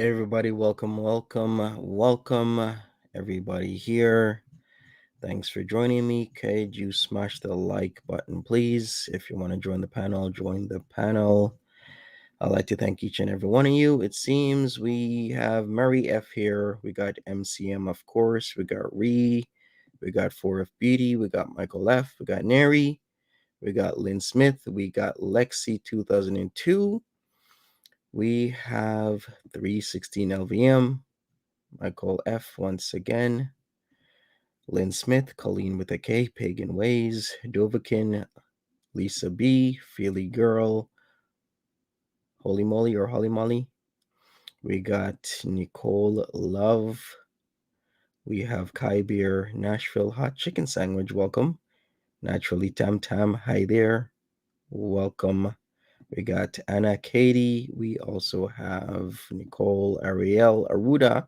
Hey everybody, welcome, everybody here. Thanks for joining me. Could you smash the like button, please? If you want to join the panel, join the panel. I'd like to thank each and every one of you. It seems we have Mary F here. We got MCM, of course. We got Ree. We got 4F Beauty. We got Michael F. We got Neri. We got Lynn Smith. We got Lexi 2002. We have 316 LVM. Michael F. once again. Lynn Smith, Colleen with a K, Pagan Ways, Dovakin, Lisa B, Feely Girl, Holy Moly or Holly Molly. We got Nicole Love. We have Kai Beer, Nashville Hot Chicken Sandwich. Welcome. Naturally Tam Tam. Hi there. Welcome. We got Anna Katie. We also have Nicole Ariel Aruda.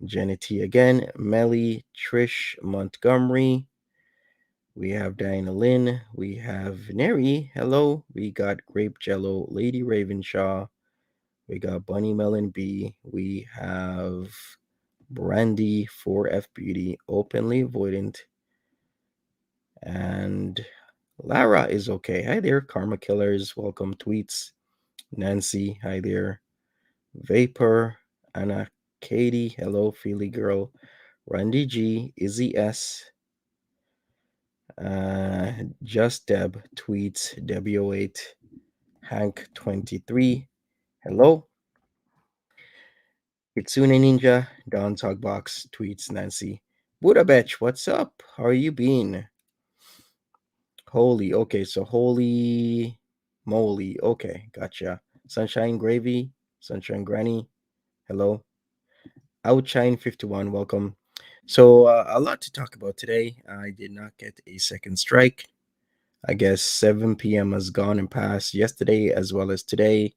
Jenny T again, Melly, Trish Montgomery. We have Diana Lynn. We have Neri. Hello. We got Grape Jello, Lady Ravenshaw. We got Bunny Melon B. We have Brandy 4F Beauty, Openly Avoidant. And Lara is okay. Hi there, Karma Killers. Welcome, Tweets. Nancy. Hi there. Vapor. Anna Katie. Hello, Feely Girl. Randy G, Izzy S, Just Deb tweets W08, Hank 23. Hello. Kitsune Ninja, Don Talkbox tweets Nancy. Buddha Betch, what's up? How are you been? Holy, okay, so holy moly. Okay, gotcha. Sunshine Gravy, Sunshine Granny. Hello. Outshine 51, welcome. So, a lot to talk about today. I did not get a second strike. I guess 7 p.m. has gone and passed yesterday as well as today,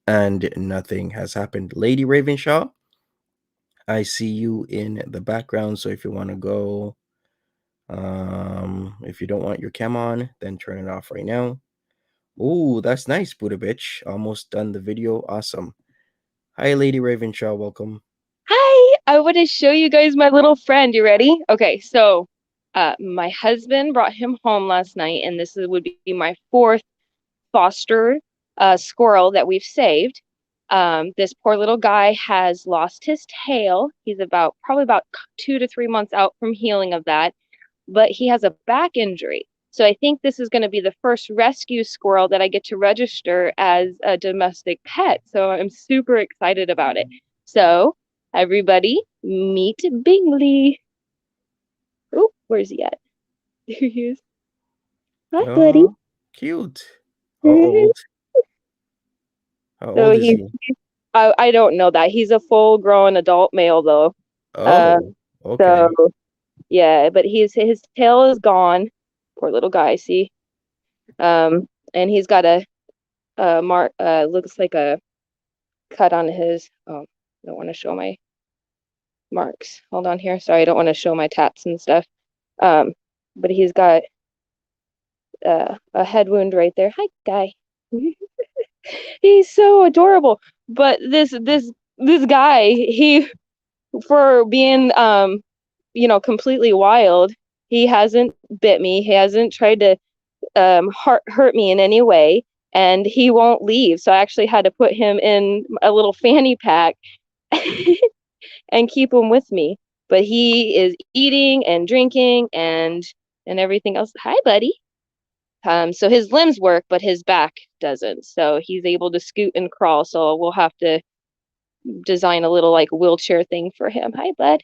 and nothing has happened. Lady Ravenshaw, I see you in the background. So if you want to go, if you don't want your cam on, then turn it off right now. Ooh, that's nice, Buddha bitch. Almost done the video. Awesome. Hi, Lady Ravenshaw. Welcome. Hi, I want to show you guys my little friend. You ready? Okay, so my husband brought him home last night, and would be my fourth foster squirrel that we've saved. This poor little guy has lost his tail. He's probably about 2 to 3 months out from healing of that, but he has a back injury. So I think this is going to be the first rescue squirrel that I get to register as a domestic pet. So I'm super excited about it. So everybody, meet Bingley. Oh, where's he at? There he is. Hi, buddy. Oh, cute. How old? How So old is he? I don't know that. He's a full-grown adult male though. Uh, Oh, so okay. yeah, but his tail is gone. Poor little guy, see? And he's got a mark, looks like a cut on his, oh, I don't want to show my marks. Hold on here. Sorry, I don't want to show my tats and stuff. Um, but he's got a head wound right there. Hi, guy. He's so adorable. But this guy, he for being completely wild, he hasn't bit me. He hasn't tried to hurt me in any way, and he won't leave. So I actually had to put him in a little fanny pack and keep him with me. But he is eating and drinking and everything else. Hi, buddy. So his limbs work, but his back doesn't. So he's able to scoot and crawl. So we'll have to design a little like wheelchair thing for him. Hi, bud.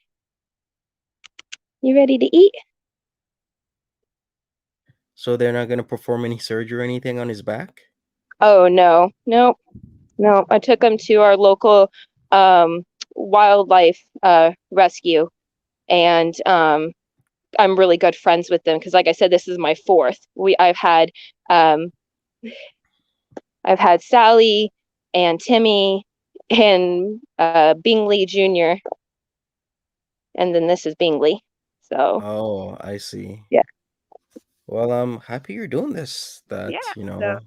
You ready to eat? So they're not going to perform any surgery or anything on his back? Oh no, no, no. I took him to our local wildlife rescue, and I'm really good friends with them because, like I said, this is my fourth. Um, I've had Sally and Timmy and Bingley Jr. and then this is Bingley. So Oh, I see. yeah, Well, I'm happy you're doing this. yeah. That, So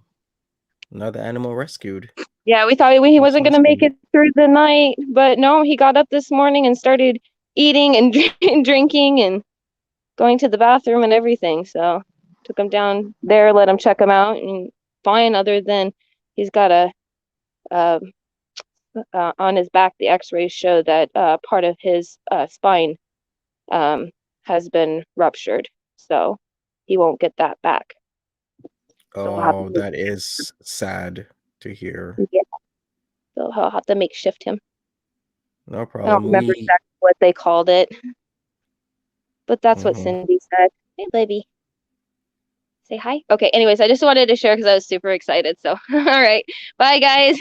another animal rescued. Yeah, we thought he That wasn't going sounds to make good. it through the night, but no, he got up this morning and started eating and drinking and going to the bathroom and everything. So took him down there, let him check him out, and fine. Other than he's got a uh, on his back, the X-rays show that part of his spine um, has been ruptured, so he won't get that back. So we'll have Oh, to, that is sad to hear. yeah, so he'll have to makeshift him. No I don't problem. remember We exactly what they called it, but that's what mhm. Cindy said. Hey, Libby, say hi. Okay, anyways, I just wanted to share because I was super excited. So, all right, bye, guys.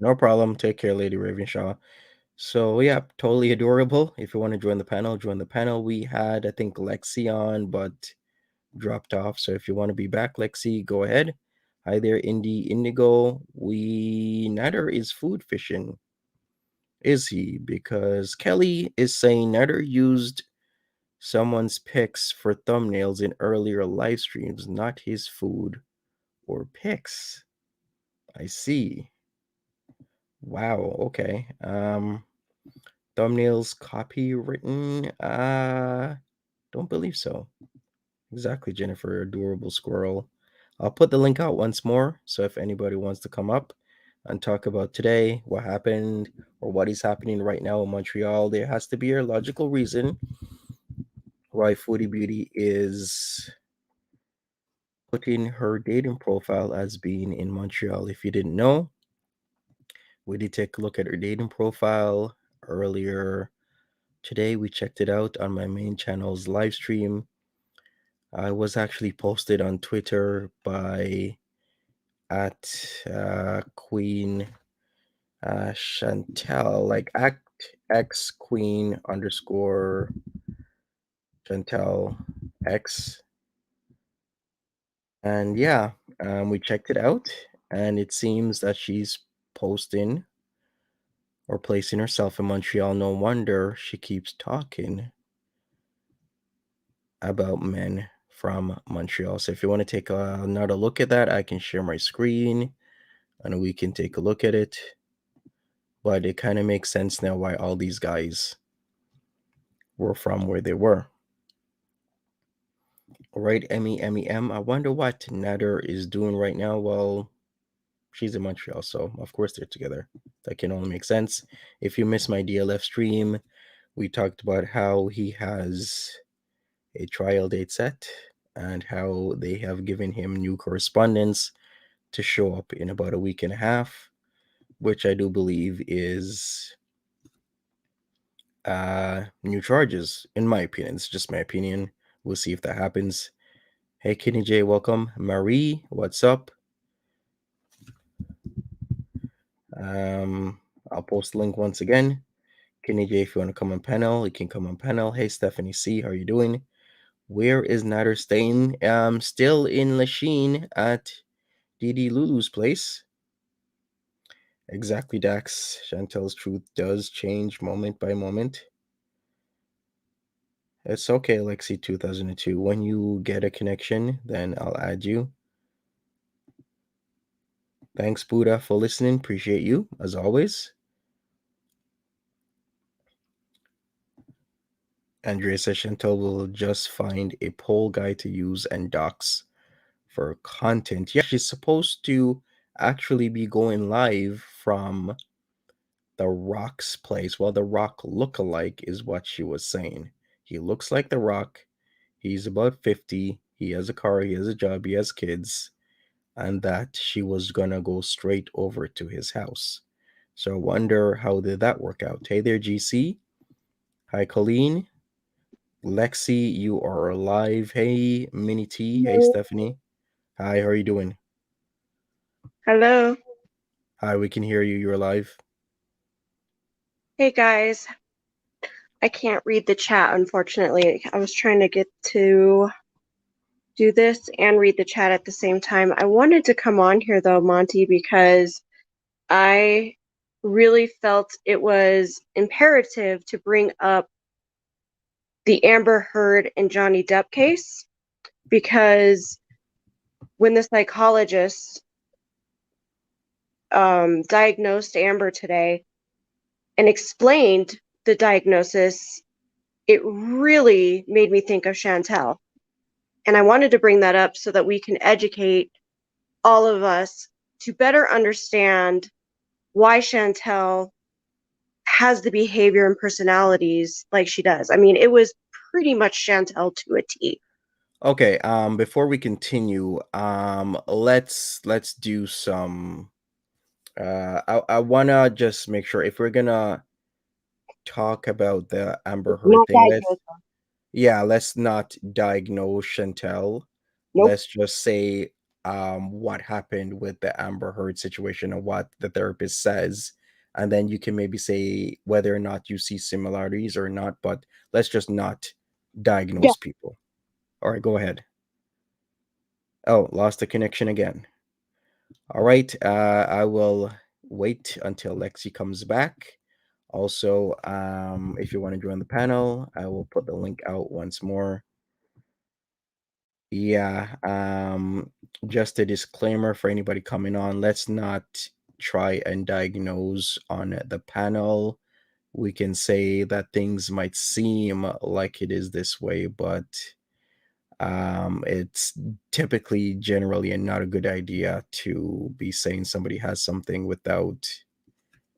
No problem. Take care, Lady Ravenshaw. So yeah, totally adorable. If you want to join the panel, join the panel. We had, I think, Lexi on, but dropped off. So if you want to be back, Lexi, go ahead. Hi there, Indigo. We Nader is food fishing. Is he? Because Kelly is saying Nader used someone's pics for thumbnails in earlier live streams, not his food or pics. I see. Wow, okay. Thumbnails copywritten? Don't believe so. Exactly, Jennifer, adorable squirrel. I'll put the link out once more, so if anybody wants to come up and talk about today, what happened, or what is happening right now in Montreal, there has to be a logical reason why Foodie Beauty is putting her dating profile as being in Montreal. If you didn't know, we did take a look at her dating profile earlier today. We checked it out on my main channel's live stream. I was actually posted on Twitter by at Queen Chantel, like act X Queen underscore Chantel X. And yeah, we checked it out, and it seems that she's posting or placing herself in Montreal. No wonder she keeps talking about men from Montreal. So if you want to take another look at that, I can share my screen and we can take a look at it. But it kind of makes sense now why all these guys were from where they were. All right, MEMEM. I wonder what Nader is doing right now. Well, she's in Montreal, so of course they're together. That can only make sense. If you missed my DLF stream, we talked about how he has a trial date set and how they have given him new correspondence to show up in about a week and a half, which I do believe is new charges, in my opinion. It's just my opinion. We'll see if that happens. Hey, Kenny J, welcome. Marie, what's up? Um, I'll post the link once again. Kenny J, if you want to come on panel, you can come on panel. Hey, Stephanie C, how are you doing? Where is Nader staying? Still in Lachine at Didi Lulu's place. Exactly, Dax. Chantel's truth does change moment by moment. It's okay, Lexi 2002. When you get a connection, then I'll add you. Thanks, Buddha, for listening. Appreciate you, as always. Andrea says Chantel will just find a poll guy to use and docs for content. Yeah, she's supposed to actually be going live from The Rock's place. Well, The Rock look-alike is what she was saying. He looks like The Rock. He's about 50. He has a car, he has a job, he has kids. And that she was gonna go straight over to his house. So I wonder how did that work out? Hey there, GC. Hi, Colleen. Lexi, you are alive. Hey, Mini T. Hey, Stephanie. Hi, how are you doing? Hello. Hi, we can hear you. You're alive. Hey guys. I can't read the chat, unfortunately. I was trying to get to do this and read the chat at the same time. I wanted to come on here though, Monty, because I really felt it was imperative to bring up the Amber Heard and Johnny Depp case, because when the psychologist diagnosed Amber today and explained the diagnosis, it really made me think of Chantel. And I wanted to bring that up so that we can educate all of us to better understand why Chantel has the behavior and personalities like she does. I mean, it was pretty much Chantel to a T. Okay, before we continue, let's do some I wanna just make sure if we're gonna talk about the Amber Heard Not thing, diagnosed. let's not diagnose Chantel. Nope. Let's just say what happened with the Amber Heard situation and what the therapist says. And then you can maybe say whether or not you see similarities or not, but let's just not Yeah. diagnose people. All right, go ahead. Oh, lost the connection again. All right, I will wait until Lexi comes back. Also, if you want to join the panel, I will put the link out once more. Yeah, just a disclaimer for anybody coming on. Let's not try and diagnose on the panel. We can say that things might seem like it is this way, but it's typically generally not a good idea to be saying somebody has something without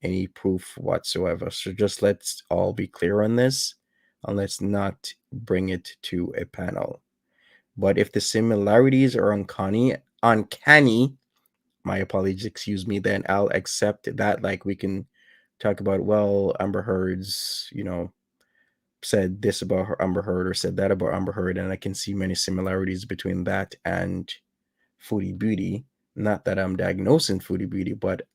any proof whatsoever. So just let's all be clear on this and let's not bring it to a panel. But if the similarities are uncanny, my apologies, excuse me, then I'll accept that. Like we can talk about, well, Amber Heard's, said this about her Amber Heard or said that about Amber Heard, and I can see many similarities between that and Foodie Beauty. Not that I'm diagnosing Foodie Beauty, but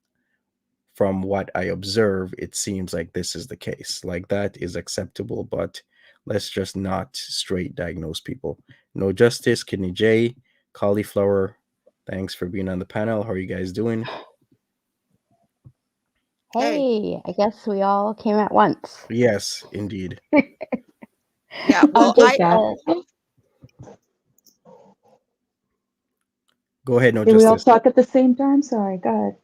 from what I observe, it seems like this is the case. Like that is acceptable, but let's just not straight diagnose people. No Justice, Kidney J, Cauliflower, thanks for being on the panel. How are you guys doing? Hey, Hey, I guess we all came at once. Yes, indeed. yeah, I'm well, just, Go ahead, No Did we all Justice. talk at the same time? Sorry, go ahead.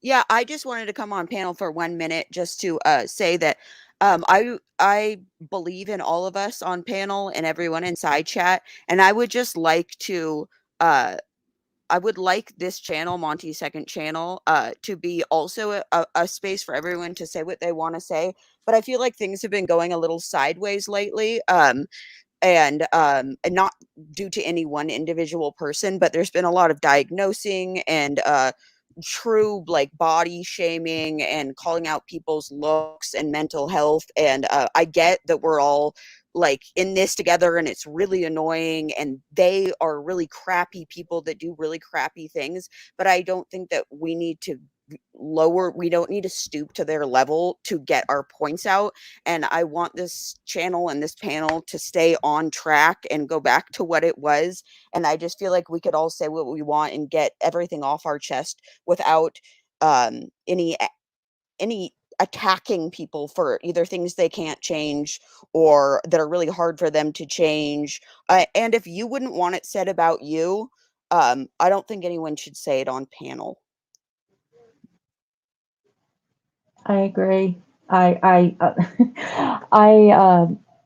yeah, I just wanted to come on panel for 1 minute just to say that I believe in all of us on panel and everyone in side chat, and I would just like to I would like this channel, Monty's second channel, to be also a space for everyone to say what they want to say. But I feel like things have been going a little sideways lately. And not due to any one individual person, but there's been a lot of diagnosing and true like body shaming and calling out people's looks and mental health. And I get that we're all like in this together and it's really annoying and they are really crappy people that do really crappy things, but I don't think that we don't need to stoop to their level to get our points out. And I want this channel and this panel to stay on track and go back to what it was. And I just feel like we could all say what we want and get everything off our chest without any attacking people for either things they can't change or that are really hard for them to change. And if you wouldn't want it said about you, I don't think anyone should say it on panel. I agree. I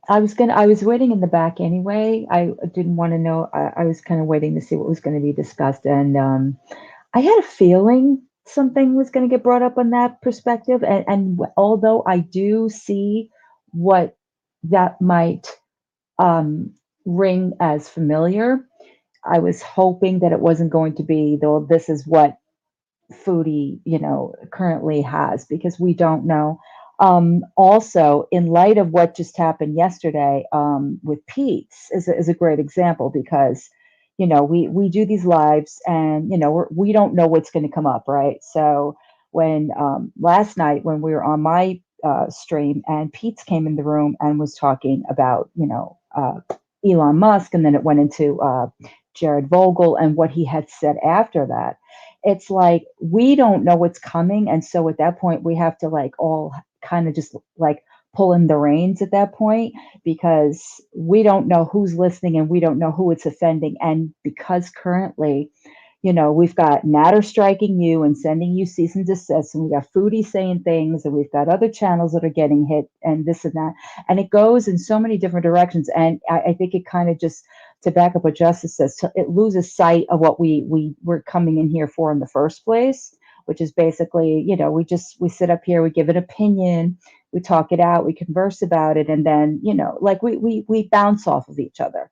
was waiting in the back anyway. I didn't want to know. I was kind of waiting to see what was going to be discussed, and I had a feeling something was going to get brought up on that perspective. And although I do see what that might ring as familiar, I was hoping that it wasn't going to be, though, this is what Foodie, currently has, because we don't know. Also, in light of what just happened yesterday with Pete's is a great example, because we do these lives, and we don't know what's going to come up, right? So when last night when we were on my stream and Pete's came in the room and was talking about Elon Musk, and then it went into Jared Vogel and what he had said after that. It's like we don't know what's coming, and so at that point we have to like all kind of just like pull in the reins at that point, because we don't know who's listening and we don't know who it's offending. And because currently we've got Nader striking you and sending you cease and desist, and we got Foodie saying things, and we've got other channels that are getting hit, and this and that, and it goes in so many different directions. And I think it kind of just, to back up what Justice says, it loses sight of what we were coming in here for in the first place, which is basically, we sit up here, we give an opinion, we talk it out, we converse about it, and then, like we bounce off of each other.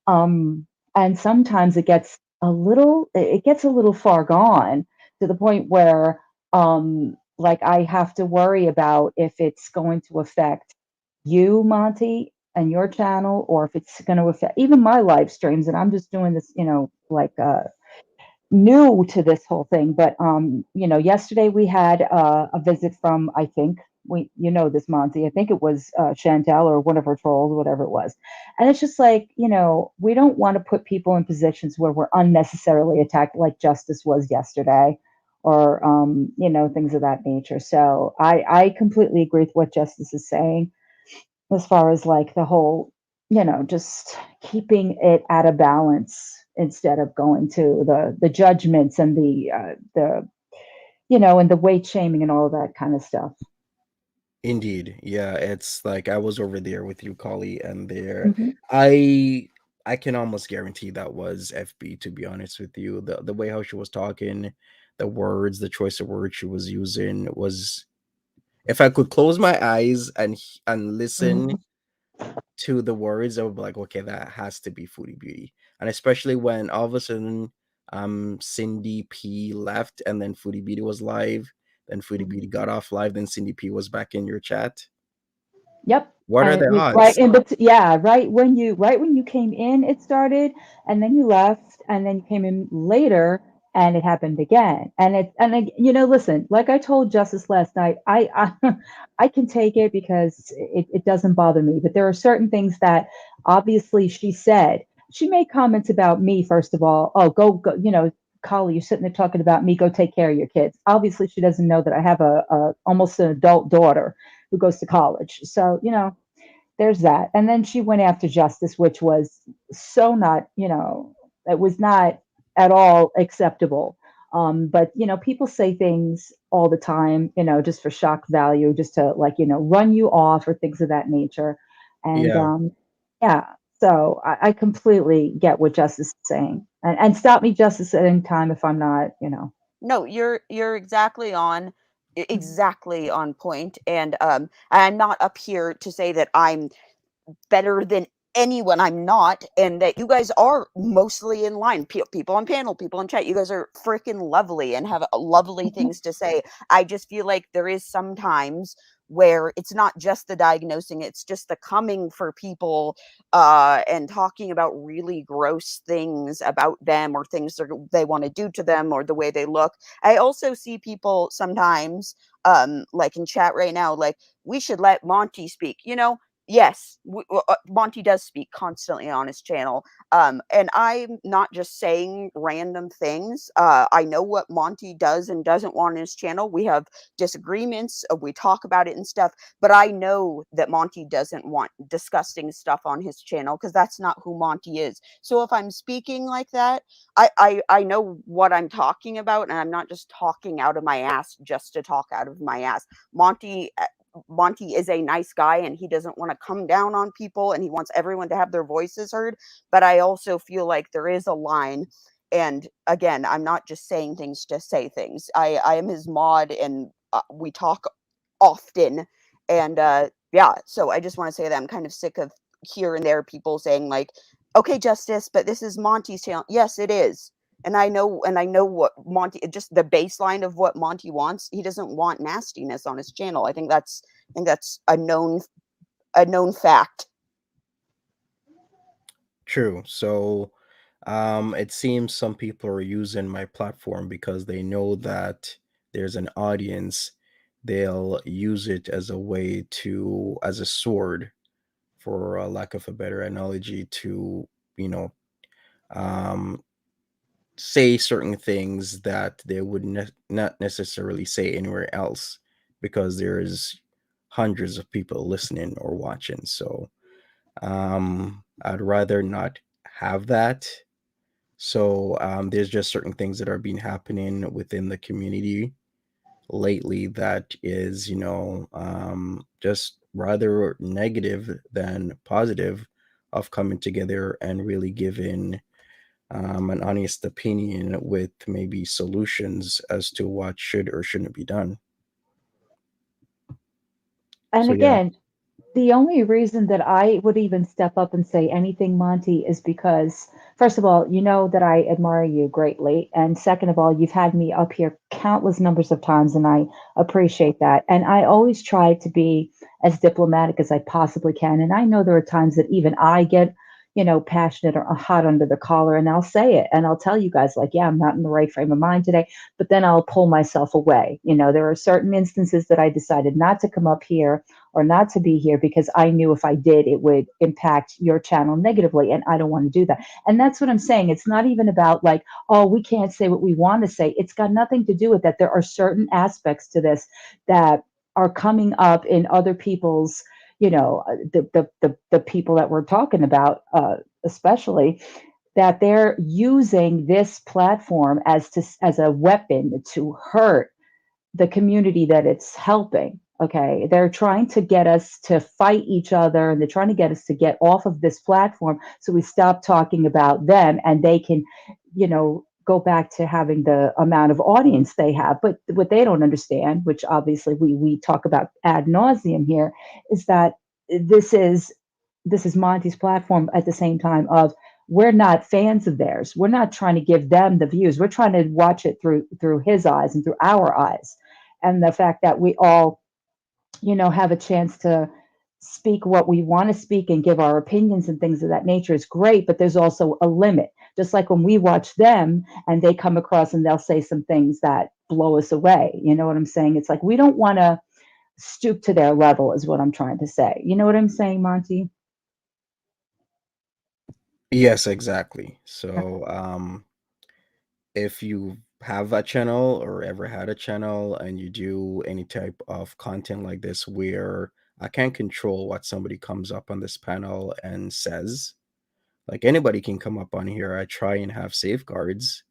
And sometimes it gets a little far gone, to the point where, like, I have to worry about if it's going to affect you, Monty, and your channel, or if it's going to affect even my live streams. And I'm just doing this, like, new to this whole thing. But yesterday we had a visit from, I think, this, Monty, I think it was Chantel or one of her trolls, whatever it was. And it's just like, we don't want to put people in positions where we're unnecessarily attacked, like Justice was yesterday, or things of that nature. So I completely agree with what Justice is saying, as far as like the whole, just keeping it at a balance instead of going to the judgments and the and the weight shaming and all of that kind of stuff. Indeed. Yeah, it's like I was over there with you, Collie, and there Mhm. I can almost guarantee that was FB, to be honest with you. The way how she was talking, the words, the choice of words she was using was, if I could close my eyes and listen Mhm. to the words, I would be like, okay, that has to be Foodie Beauty. And especially when all of a sudden Cindy P left and then Foodie Beauty was live, then Foodie Beauty got off live, then Cindy P was back in your chat. Yep. What are And it the was right odds? in right when you came in, it started, and then you left, and then you came in later, and it happened again. Listen, like I told Justice last night, I I can take it because it doesn't bother me. But there are certain things that obviously she said. She made comments about me, first of all. Oh, go, Collie, you're sitting there talking about me. Go take care of your kids. Obviously, she doesn't know that I have a almost an adult daughter who goes to college. So, there's that. And then she went after Justice, which was so not, it was not at all acceptable. But people say things all the time, just for shock value, just to, like, run you off or things of that nature. And Yeah, yeah, so I completely get what Justice is saying. And stop me, Justice, at any time if I'm not. No, you're exactly on Mhm. exactly on point. And I'm not up here to say that I'm better than anyone. I'm not, and that you guys are mostly in line. People on panel, people in chat, you guys are freaking lovely and have lovely Mhm. things to say. I just feel like there is sometimes where it's not just the diagnosing, it's just the coming for people and talking about really gross things about them, or things they want to do to them, or the way they look. I also see people sometimes, like in chat right now, like, we should let Monty speak. Yes, Monty does speak constantly on his channel, and I'm not just saying random things. I know what Monty does and doesn't want on his channel. We have disagreements, we talk about it and stuff, but I know that Monty doesn't want disgusting stuff on his channel, because that's not who Monty is. So if I'm speaking like that, I know what I'm talking about, and I'm not just talking out of my ass just to talk out of my ass. Monty is a nice guy, and he doesn't want to come down on people, and he wants everyone to have their voices heard. But I also feel like there is a line. And again, I'm not just saying things to say things. I am his mod, and we talk often. And yeah, so I just want to say that I'm kind of sick of here and there people saying, like, okay, Justice, but this is Monty's channel. Yes, it is. And I know what Monty, just the baseline of what Monty wants. He doesn't want nastiness on his channel. I think that's a known fact. true. So it seems some people are using my platform because they know that there's an audience. They'll use it as a way to, as a sword, for a lack of a better analogy, to, you know, um, say certain things that they would not necessarily say anywhere else, because there's hundreds of people listening or watching. So I'd rather not have that. So there's just certain things that are being happening within the community lately that is, just rather negative than positive, of coming together and really giving an honest opinion with maybe solutions as to what should or shouldn't be done. And So yeah. again, the only reason that I would even step up and say anything, Monty, is because, first of all, you know that I admire you greatly. And second of all, you've had me up here countless numbers of times, and I appreciate that. And I always try to be as diplomatic as I possibly can. And I know there are times that even I get, passionate or hot under the collar, and I'll say it. And I'll tell you guys, like, yeah, I'm not in the right frame of mind today, but then I'll pull myself away. There are certain instances that I decided not to come up here or not to be here because I knew if I did, it would impact your channel negatively. And I don't want to do that. And that's what I'm saying. It's not even about like, oh, we can't say what we want to say. It's got nothing to do with that. There are certain aspects to this that are coming up in other people's, the people that we're talking about, especially that they're using this platform as a weapon to hurt the community that it's helping. Okay. They're trying to get us to fight each other, and they're trying to get us to get off of this platform so we stop talking about them and they can, go back to having the amount of audience they have. But what they don't understand, which obviously we talk about ad nauseum here, is that this is this is Monty's platform at the same time of we're not fans of theirs. We're not trying to give them the views. We're trying to watch it through his eyes and through our eyes. And the fact that we all, have a chance to speak what we want to speak and give our opinions and things of that nature is great, but there's also a limit. Just like when we watch them and they come across and they'll say some things that blow us away. You know what I'm saying? It's like we don't want to stoop to their level, is what I'm trying to say. You know what I'm saying, Monty? Yes, exactly. Okay. So if you have a channel or ever had a channel and you do any type of content like this where I can't control what somebody comes up on this panel and says, like anybody can come up on here. I try and have safeguards,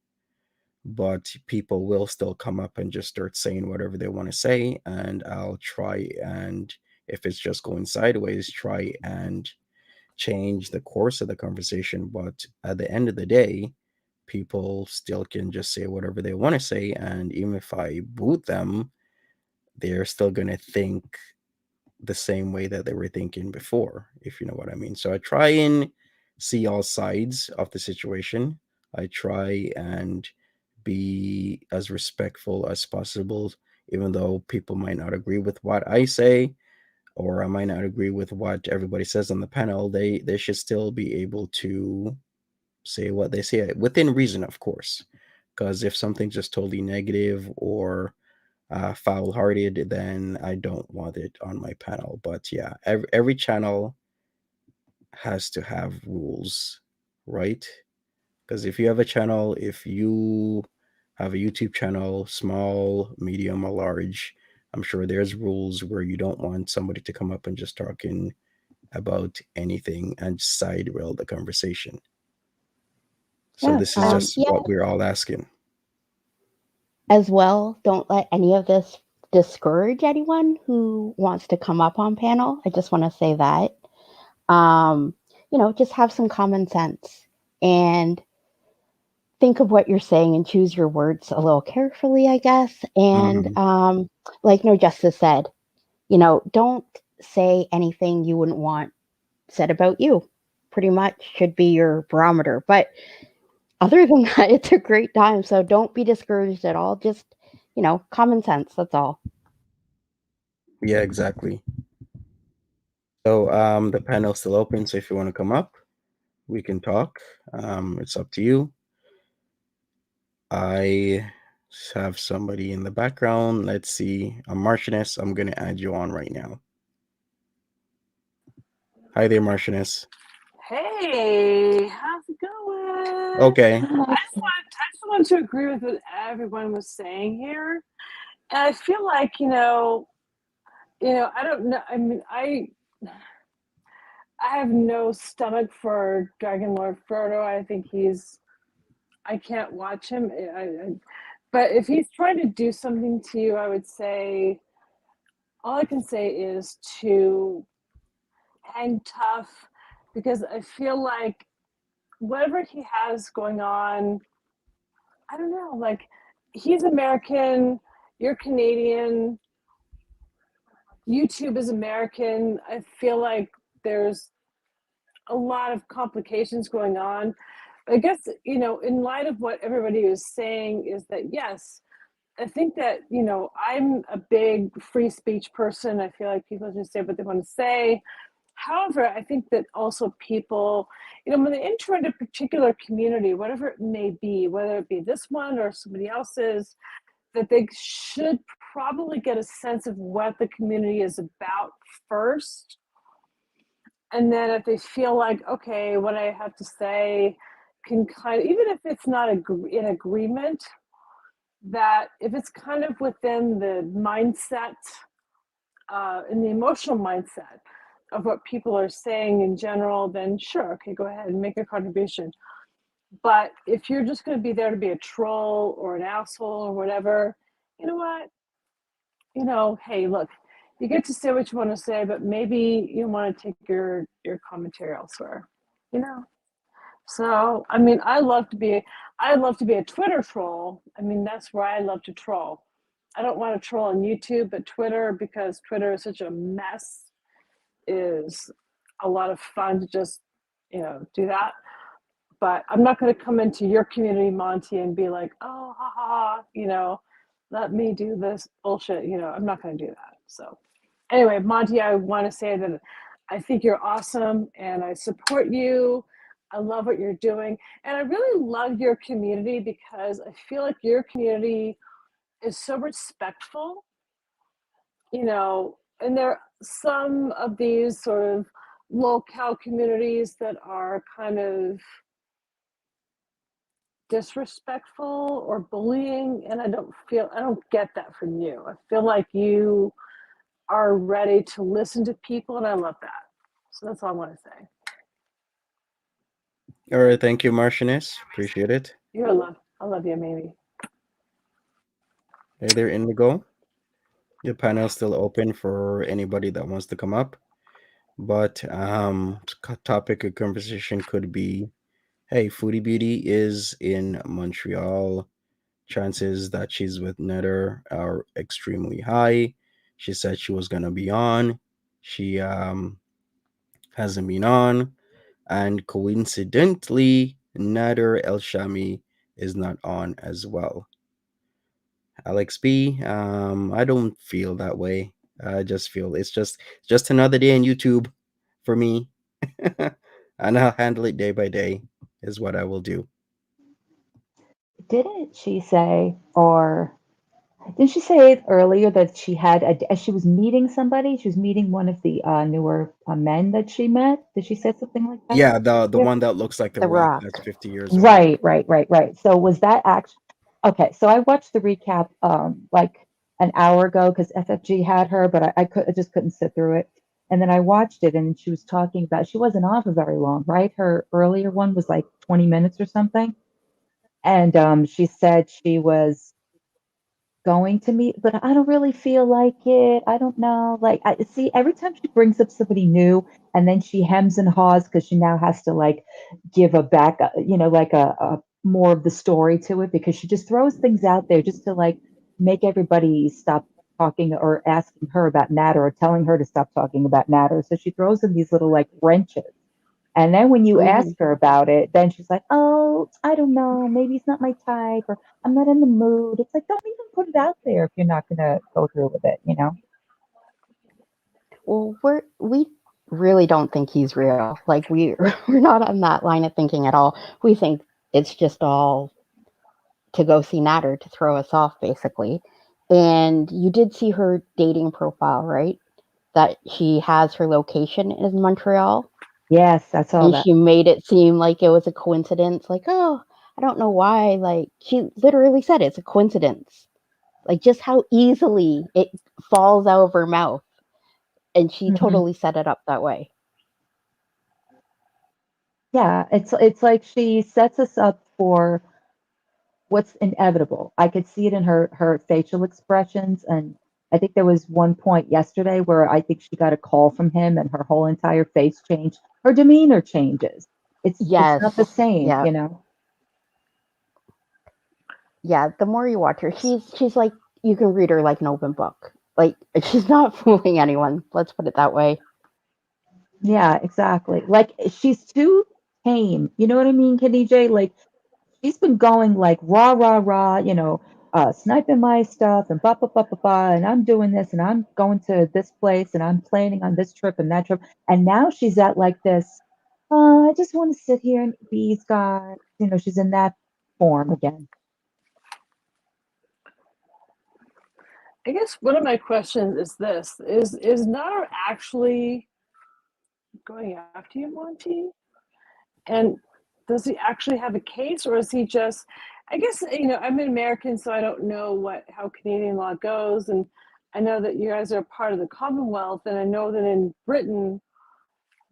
but people will still come up and just start saying whatever they want to say. And I'll try and, if it's just going sideways, try and change the course of the conversation. But at the end of the day, people still can just say whatever they want to say. And even if I boot them, they're still going to think the same way that they were thinking before, if you know what I mean. So I try and see all sides of the situation. I try and be as respectful as possible, even though people might not agree with what I say, or I might not agree with what everybody says on the panel. They should still be able to say what they say within reason, of course. Because if something's just totally negative or foul-hearted, then I don't want it on my panel. But yeah, every channel has to have rules, right? Because if you have a channel, if you have a YouTube channel, small, medium, or large, I'm sure there's rules where you don't want somebody to come up and just talking about anything and side rail the conversation. So Yeah. this is just Yeah, what we're all asking. as well, don't let any of this discourage anyone who wants to come up on panel. I just want to say that. Um, just have some common sense and think of what you're saying and choose your words a little carefully, I guess. And Mhm. like No Justice said, don't say anything you wouldn't want said about you. Pretty much should be your barometer. But other than that, it's a great time. So don't be discouraged at all. Just, common sense. That's all. Yeah, exactly. So the panel's still open. So if you want to come up, we can talk. It's up to you. I have somebody in the background. Let's see. I'm Martinez. I'm gonna add you on right now. Hi there, Martinez. Hey, how's it going? Okay. I just want to agree with what everyone was saying here, and I feel like I don't know. I mean, I have no stomach for Dragon Lord Frodo. I think he's I can't watch him. But if he's trying to do something to you, I would say, all I can say is to hang tough, because I feel like whatever he has going on, I don't know, like, he's American, you're Canadian, YouTube is American. I feel like there's a lot of complications going on. I guess, in light of what everybody was saying, is that yes, I think that, I'm a big free speech person. I feel like people should say what they want to say. However, I think that also people, when they enter into a particular community, whatever it may be, whether it be this one or somebody else's, that they should probably get a sense of what the community is about first. And then if they feel like, okay, what I have to say can kind of, even if it's not in agreement, that if it's kind of within the mindset, in the emotional mindset of what people are saying in general, then sure, okay, go ahead and make a contribution. But if you're just going to be there to be a troll or an asshole or whatever, you know what? Hey, look, you get to say what you want to say, but maybe you want to take your commentary elsewhere. So, I mean, I love to be a Twitter troll. I mean, that's where I love to troll. I don't want to troll on YouTube, but Twitter, because Twitter is such a mess, is a lot of fun to just, do that. But I'm not going to come into your community, Monty, and be like, oh, ha, ha, let me do this bullshit. I'm not going to do that. So anyway, Monty, I want to say that I think you're awesome and I support you. I love what you're doing. And I really love your community, because I feel like your community is so respectful, and there are some of these sort of locale communities that are kind of disrespectful or bullying, and I don't get that from you. I feel like you are ready to listen to people, and I love that. So that's all I want to say. All right, thank you, Martinez. Appreciate it. You're love. I love you, Mamie. Hey there, Indigo. The panel's still open for anybody that wants to come up. But topic of conversation could be, hey, Foodie Beauty is in Montreal. Chances that she's with Nader are extremely high. She said she was gonna be on. She hasn't been on, and coincidentally, Nader Elshamy is not on as well. Alex B, I don't feel that way. I just feel it's just another day on YouTube for me, and I'll handle it day by day. Is what I will do. Didn't she say, or didn't she say earlier that she was meeting somebody? She was meeting one of the newer men that she met. Did she say something like that? Yeah, the Yeah. one that looks like the The Rock, Rock. that's 50 years old. Right. So was that actually okay? So I watched the recap like an hour ago because FFG had her, but I just couldn't sit through it. And then I watched it, and she was talking about she wasn't on for very long, right? Her earlier one was like 20 minutes or something, and she said she was going to meet, but I don't really feel like it. I don't know. Like I see every time she brings up somebody new, and then she hems and haws because she now has to like give a back, like a more of the story to it, because she just throws things out there just to like make everybody stop talking or asking her about Nader or telling her to stop talking about Nader. So she throws in these little like wrenches. And then when you ask her about it, then she's like, "Oh, I don't know. Maybe it's not my type, or I'm not in the mood." It's like, don't even put it out there if you're not going to go through with it. Well, we really don't think he's real. Like we're not on that line of thinking at all. We think it's just all to go see Nader to throw us off, basically. And you did see her dating profile, right? That she has her location in Montreal. Yes, I saw And that. she made it seem like it was a coincidence. Like, oh, I don't know why. Like, she literally said it's a coincidence. Like, just how easily it falls out of her mouth. And she Hmm. totally set it up that way. Yeah, it's like she sets us up for what's inevitable. I could see it in her facial expressions, and I think there was one point yesterday where I think she got a call from him and her whole entire face changed. Her demeanor changes. It's not the Yes. same, Yeah. you know. Yeah. The more you watch her, she's like, you can read her like an open book. Like, she's not fooling anyone. Let's put it that way. Yeah, exactly. Like she's too tame. You know what I mean, Khadija? Like she's been going like rah rah rah, you know, sniping my stuff and blah blah blah blah blah, and I'm doing this and I'm going to this place and I'm planning on this trip and that trip, and now she's at like this. I just want to sit here and be these guys. You know, she's in that form again. I guess one of my questions is this: is Nader actually going after you, Monty? And does he actually have a case, or is he just? I guess I'm an American, so I don't know how Canadian law goes, and I know that you guys are part of the Commonwealth, and I know that in Britain,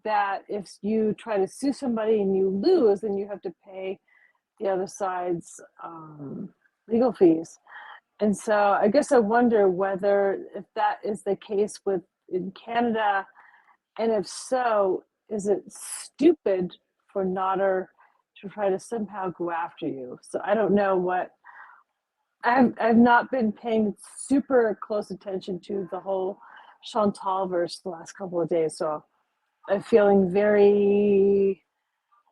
that if you try to sue somebody and you lose, then you have to pay the other side's legal fees. And so I guess I wonder whether if that is the case in Canada, and if so, is it stupid for Nader to try to somehow go after you? So I don't know what. I've not been paying super close attention to the whole Chantal verse the last couple of days, so I'm feeling very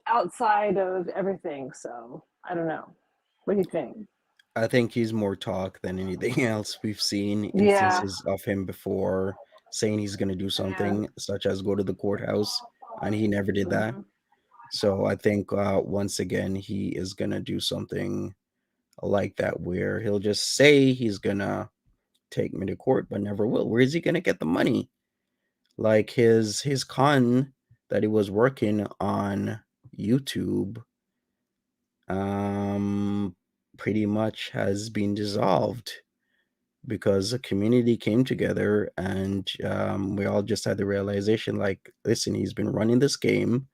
outside of everything. So I don't know. What do you think? I think he's more talk than anything else. We've seen Yeah. instances of him before saying he's going to do something, such as go to the courthouse, and he never did that. Mhm. So I think once again, he is going to do something like that where he'll just say he's going to take me to court, but never will. Where is he going to get the money? Like his con that he was working on YouTube um pretty much has been dissolved because the community came together and we all just had the realization like, listen, he's been running this game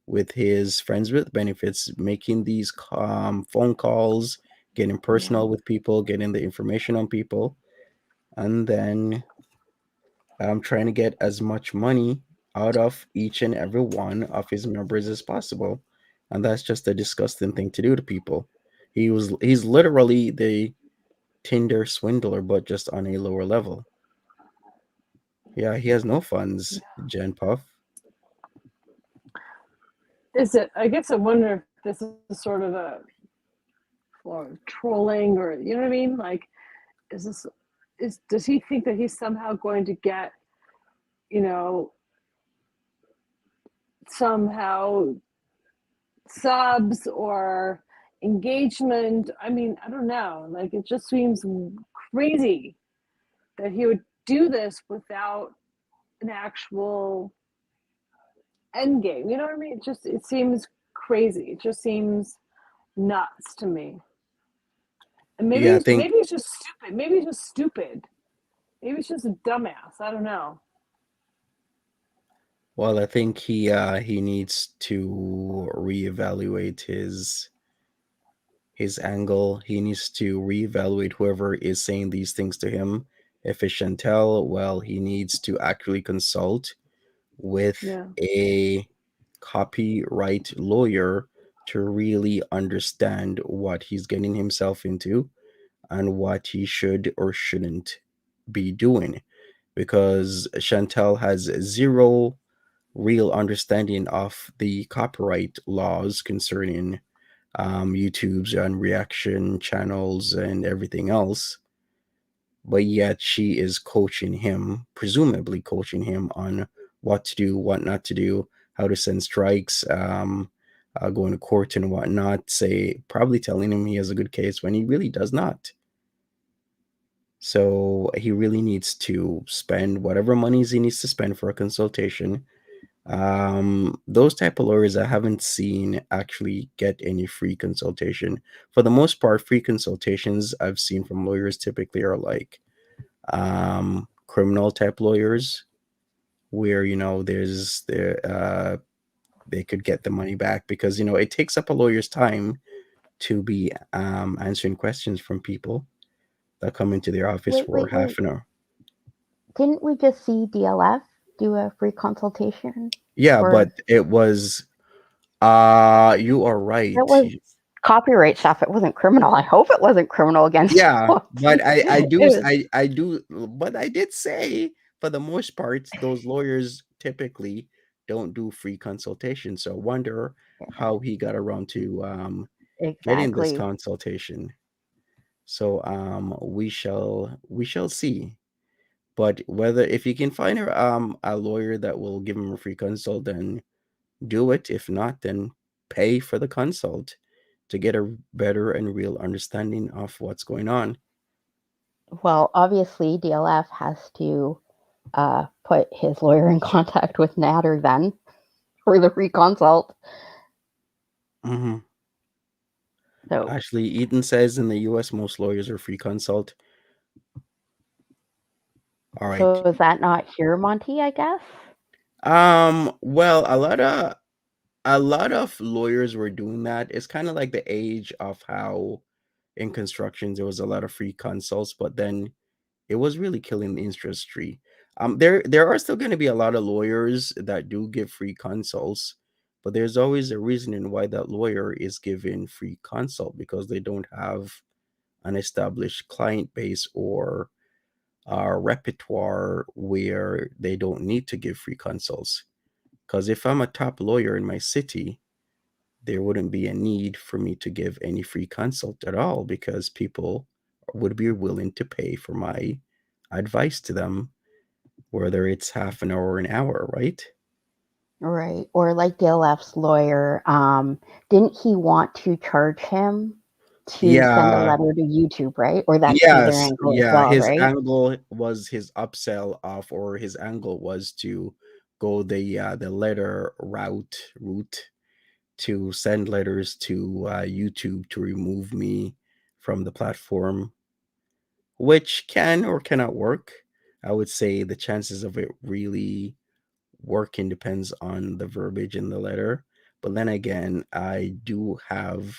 with his friends with benefits, making these phone calls, getting personal with people, getting the information on people, and then trying to get as much money out of each and every one of his members as possible. And that's just a disgusting thing to do to people. He's literally the Tinder swindler, but just on a lower level. Yeah, he has no funds, Gen Puff. Is it? I guess I wonder if this is sort of a form of trolling, or you know what I mean? Like, is this? Does he think that he's somehow going to get, you know, somehow subs or engagement? I mean, I don't know. Like, it just seems crazy that he would do this without an actual end game. You know what I mean? It seems crazy. It just seems nuts to me. And Yeah, I maybe think. it's just stupid. Maybe it's just stupid. Maybe it's just a dumbass. I don't know. Well, I think he needs to reevaluate his angle. He needs to reevaluate whoever is saying these things to him. If it's Chantel, well, he needs to actually consult with Yeah. a copyright lawyer to really understand what he's getting himself into and what he should or shouldn't be doing. Because Chantel has zero real understanding of the copyright laws concerning YouTube's and reaction channels and everything else. But yet she is coaching him, presumably coaching him on what to do, what not to do, how to send strikes, going to court and whatnot. Say, probably telling him he has a good case when he really does not. So he really needs to spend whatever monies he needs to spend for a consultation. Those type of lawyers I haven't seen actually get any free consultation. For the most part, free consultations I've seen from lawyers typically are like criminal type lawyers, where there's they could get the money back because it takes up a lawyer's time to be answering questions from people that come into their office Wait, for wait, half wait. an hour. Didn't we just see DLF do a free consultation? Yeah, Or but it was you are right. it was copyright stuff. It wasn't criminal. I hope it wasn't criminal against Yeah, you. but I do It was- I do but I did say for the most part those lawyers typically don't do free consultation. So I wonder how he got around to getting this exactly. consultation. So we shall see. But whether if you can find a lawyer that will give him a free consult, then do it. If not, then pay for the consult to get a better and real understanding of what's going on. Well, obviously, DLF has to put his lawyer in contact with Nader then for the free consult. Mm-hmm. So, Actually, Eden says in the U.S. most lawyers are free consult. All right. so is that not here, Monty? I guess. Well, a lot of lawyers were doing that. It's kind of like the age of how in construction there was a lot of free consults, but then it was really killing the industry. There are still going to be a lot of lawyers that do give free consults, but there's always a reason why that lawyer is given free consult because they don't have an established client base or a repertoire where they don't need to give free consults. Because if I'm a top lawyer in my city, there wouldn't be a need for me to give any free consult at all because people would be willing to pay for my advice to them, whether it's half an hour or an hour, right? Right. Or like DLF's lawyer, didn't he want to charge him to send a Yeah, letter to YouTube, right? Or that's their yes, angle as yeah. well, His right? angle was his upsell of, or his angle was to go the letter route to send letters to YouTube to remove me from the platform, which can or cannot work. I would say the chances of it really working depends on the verbiage in the letter. But then again, I do have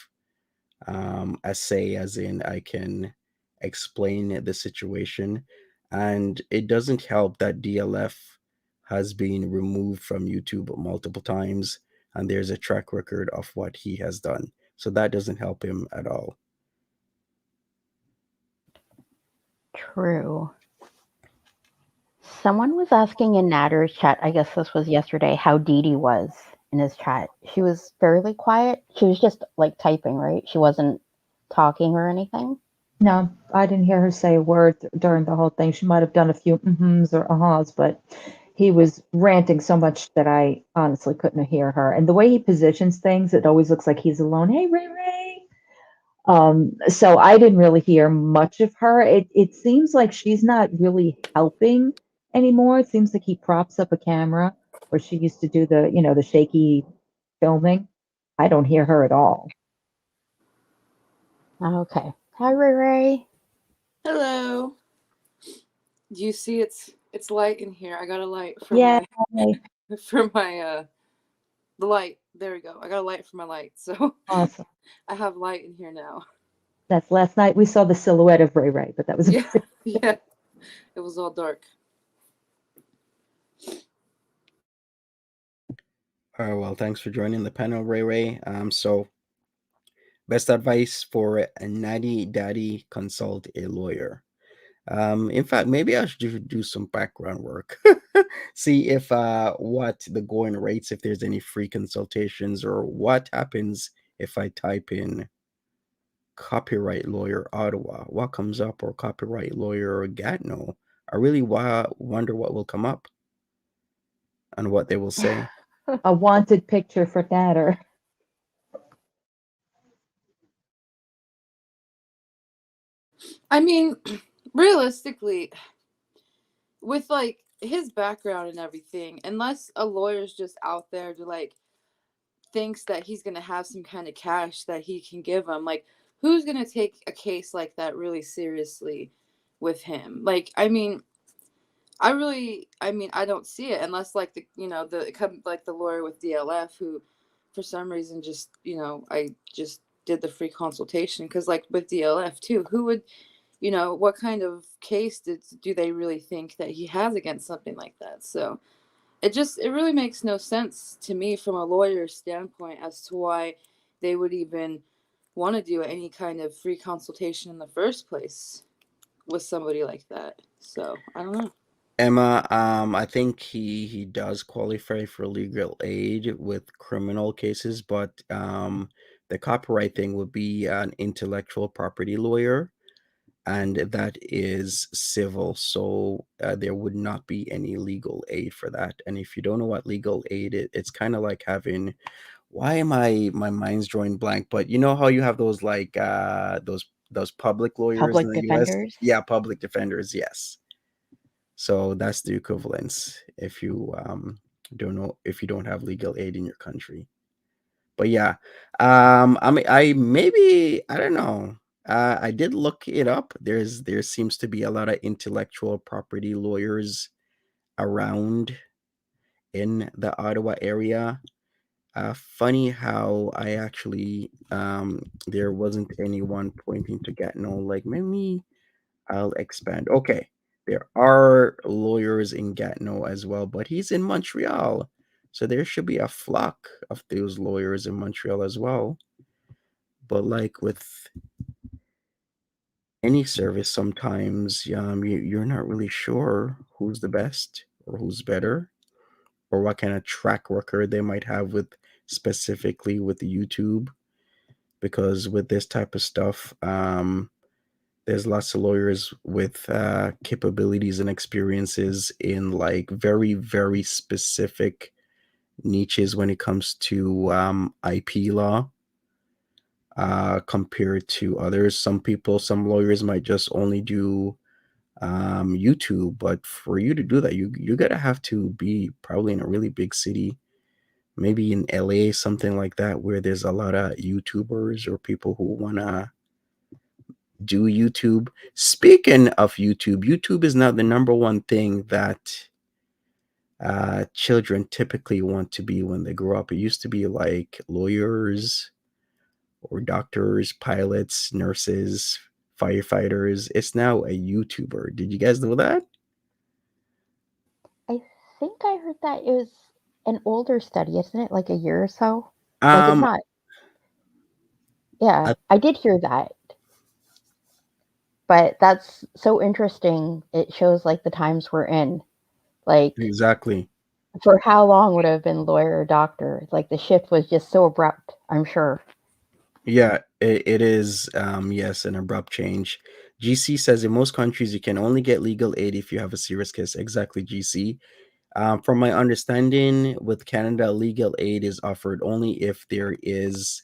a say, as in I can explain the situation, and it doesn't help that DLF has been removed from YouTube multiple times, and there's a track record of what he has done. So that doesn't help him at all. True. Someone was asking in Natter's chat, I guess this was yesterday, how Dee Dee was in his chat. She was fairly quiet. She was just like typing, right? She wasn't talking or anything. No, I didn't hear her say a word during the whole thing. She might have done a few mm-hms or ahas, but he was ranting so much that I honestly couldn't hear her. And the way he positions things, it always looks like he's alone. Hey, Ray Ray. So I didn't really hear much of her. It seems like she's not really helping anymore. It seems like he props up a camera where she used to do the shaky filming. I don't hear her at all. Okay. Hi, Ray Ray. Hello. Do you see it's light in here? I got a light for Yeah. my for my the light. There we go. I got a light for my light. So Awesome. I have light in here now. That's last night we saw the silhouette of Ray Ray, but that was Yeah. Yeah. It was all dark. Well, thanks for joining the panel, Ray Ray. So best advice for a natty daddy: consult a lawyer. In fact, maybe I should do some background work. See if what the going rates, if there's any free consultations, or what happens if I type in copyright lawyer Ottawa, what comes up, or copyright lawyer Gatineau. I really wonder what will come up and what they will say. a wanted picture for Nader. I mean, realistically, with like his background and everything, unless a lawyer's just out there to like thinks that he's gonna have some kind of cash that he can give him, like who's gonna take a case like that really seriously with him? Like, I mean, I don't see it unless like the lawyer with DLF who for some reason just I just did the free consultation. Because like with DLF too, who would, what kind of case do they really think that he has against something like that? So it really makes no sense to me from a lawyer's standpoint as to why they would even want to do any kind of free consultation in the first place with somebody like that. So I don't know. Emma, I think he does qualify for legal aid with criminal cases, but the copyright thing would be an intellectual property lawyer, and that is civil, so there would not be any legal aid for that. And if you don't know what legal aid is, it's kind of like having, why am my mind's drawing blank? But you know how you have those like those public lawyers in Public the US? defenders. Yeah, public defenders, yes. So that's the equivalence if you don't have legal aid in your country. But yeah, I mean, I don't know. I did look it up. There seems to be a lot of intellectual property lawyers around in the Ottawa area. Funny how I actually there wasn't anyone pointing to Gatineau. Like maybe I'll expand. Okay, there are lawyers in Gatineau as well, but he's in Montreal. So there should be a flock of those lawyers in Montreal as well. But like with any service, sometimes you're not really sure who's the best or who's better or what kind of track record they might have with specifically with YouTube. Because with this type of stuff, there's lots of lawyers with capabilities and experiences in like very, very specific niches when it comes to IP law compared to others. Some lawyers might just only do YouTube, but for you to do that, you gotta have to be probably in a really big city, maybe in LA, something like that, where there's a lot of YouTubers or people who wanna do YouTube. Speaking of YouTube, YouTube is now the number one thing that children typically want to be when they grow up. It used to be like lawyers or doctors, pilots, nurses, firefighters. It's now a YouTuber. Did you guys know that? I think I heard that it was an older study, isn't it? Like a year or so? Like it's Um, not. Yeah, I, I did hear that. But that's so interesting. It shows like the times we're in. Like exactly. for how long would it have been lawyer or doctor? Like the shift was just so abrupt, I'm sure. Yeah, it is. Yes, an abrupt change. GC says in most countries you can only get legal aid if you have a serious case. Exactly, GC. From my understanding, with Canada, legal aid is offered only if there is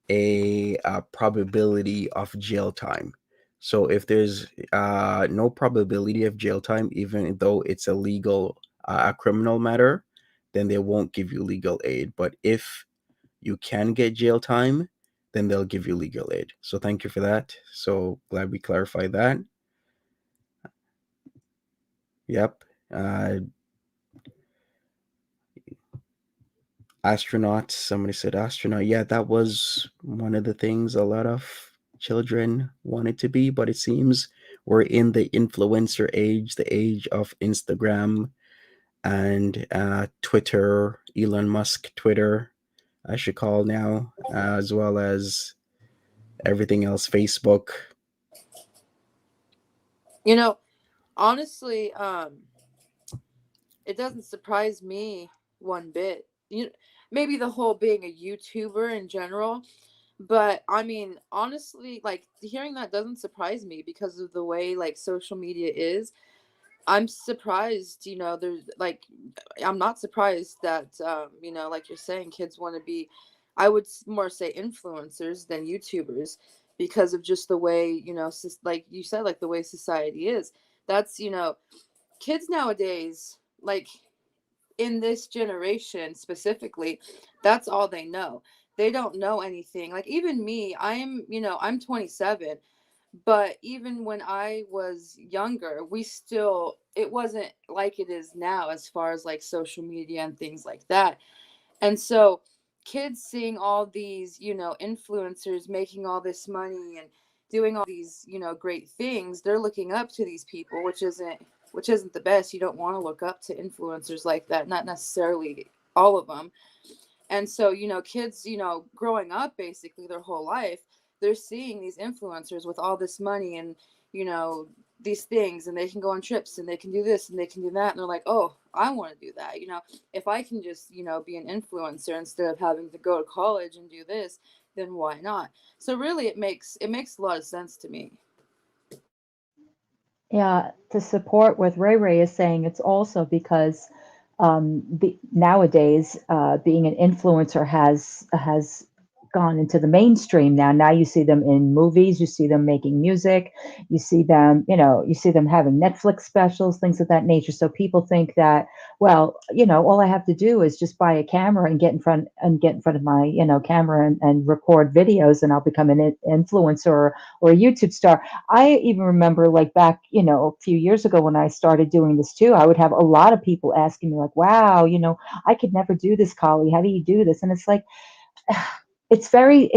a probability of jail time. So if there's no probability of jail time, even though it's a a criminal matter, then they won't give you legal aid. But if you can get jail time, then they'll give you legal aid. So thank you for that. So glad we clarified that. Yep. Astronaut. Somebody said astronaut. Yeah, that was one of the things a lot of children wanted to be, but it seems we're in the influencer age, the age of Instagram and Twitter, Elon Musk Twitter, I should call now, as well as everything else, Facebook. Honestly, it doesn't surprise me one bit. Maybe the whole being a YouTuber in general, but I mean, honestly, like hearing that doesn't surprise me because of the way like social media is. I'm surprised, there's like, I'm not surprised that, like you're saying, kids want to be, I would more say influencers than YouTubers because of just the way, like you said, like the way society is. That's, kids nowadays, like in this generation specifically, that's all they know. They don't know anything. Like even me, I'm 27, but even when I was younger, it wasn't like it is now as far as like social media and things like that. And so kids seeing all these, influencers making all this money and doing all these, great things, they're looking up to these people, which isn't the best. You don't want to look up to influencers like that, not necessarily all of them. And so, kids, growing up basically their whole life, they're seeing these influencers with all this money and, you know, these things, and they can go on trips and they can do this and they can do that. And they're like, oh, I want to do that. If I can just, be an influencer instead of having to go to college and do this, then why not? So really it makes a lot of sense to me. Yeah, to support what Ray Ray is saying, it's also because nowadays being an influencer has gone into the mainstream now. Now you see them in movies, you see them making music, you see them, you see them having Netflix specials, things of that nature. So people think that, well, all I have to do is just buy a camera and get in front of my, camera and record videos, and I'll become an influencer or a YouTube star. I even remember like back, a few years ago when I started doing this too, I would have a lot of people asking me like, wow, I could never do this, Kali. How do you do this? And it's like, it's very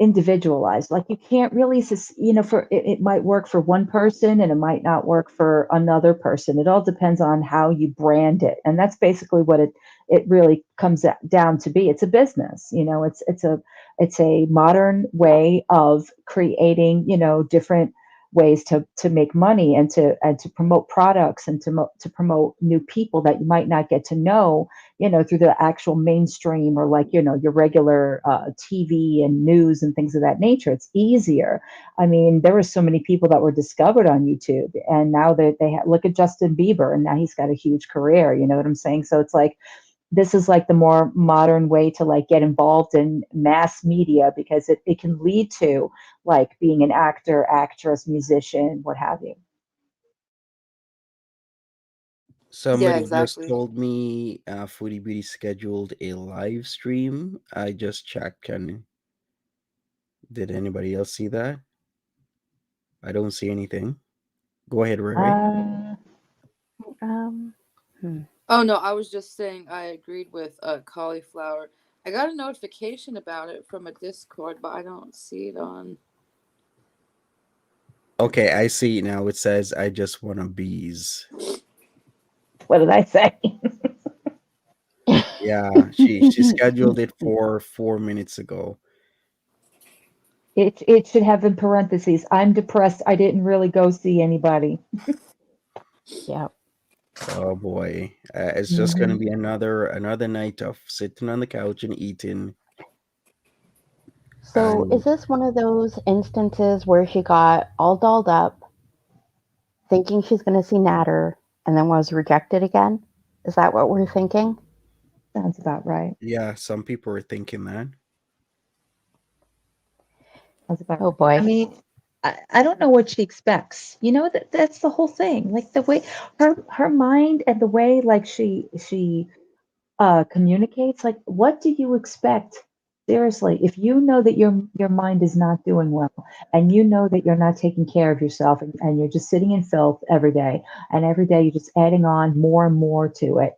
individualized. Like you can't really, for it might work for one person and it might not work for another person. It all depends on how you brand it, and that's basically what it really comes down to be. It's a business, it's a modern way of creating, different ways to make money and to promote products and to promote new people that you might not get to know, through the actual mainstream or like, your regular TV and news and things of that nature. It's easier. I mean, there were so many people that were discovered on YouTube, and now look at Justin Bieber, and now he's got a huge career. You know what I'm saying? So it's like, this is like the more modern way to like get involved in mass media, because it can lead to like being an actor, actress, musician, what have you. Yeah, Somebody just exactly. told me Foodie Beauty scheduled a live stream. I just checked. And did anybody else see that? I don't see anything. Go ahead, Ray Ray. Um, hmm. Oh no, I was just saying I agreed with cauliflower. I got a notification about it from a Discord, but I don't see it on. Okay, I see now. It says, I just want to bees. What did I say? Yeah, she scheduled it for 4 minutes ago. It should have in parentheses, I'm depressed. I didn't really go see anybody. Yeah. Oh boy, it's just gonna Mhm. be another night of sitting on the couch and eating. So And is this one of those instances where she got all dolled up, thinking she's going to see Nader, and then was rejected again? Is that what we're thinking? Sounds about right. yeah, some people are thinking that. Sounds about Oh right. I boy. mean, I don't know what she expects. That's the whole thing. Like the way her mind and the way like she communicates. Like, what do you expect? Seriously, if you know that your mind is not doing well, and you know that you're not taking care of yourself, and you're just sitting in filth every day, and every day you're just adding on more and more to it,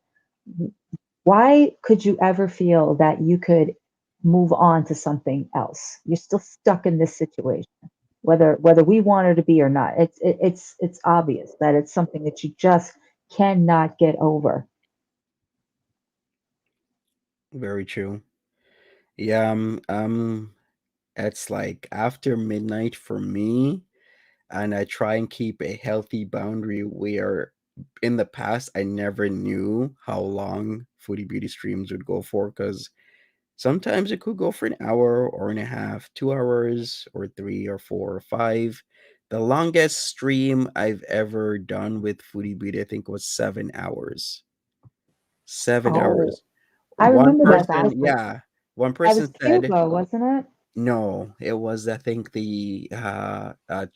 why could you ever feel that you could move on to something else? You're still stuck in this situation, whether we want her to be or not. It's obvious that it's something that you just cannot get over. Very true. Yeah, it's like after midnight for me, and I try and keep a healthy boundary where in the past I never knew how long Foodie Beauty streams would go for, because sometimes it could go for an hour or and a half, 2 hours, or 3 or 4 or 5. The longest stream I've ever done with Foodie Beauty, I think, was 7 hours. Seven Oh, hours. I One remember that. Wow. person, yeah, one That was person said, Cuba, wasn't it? no, it was, I think, the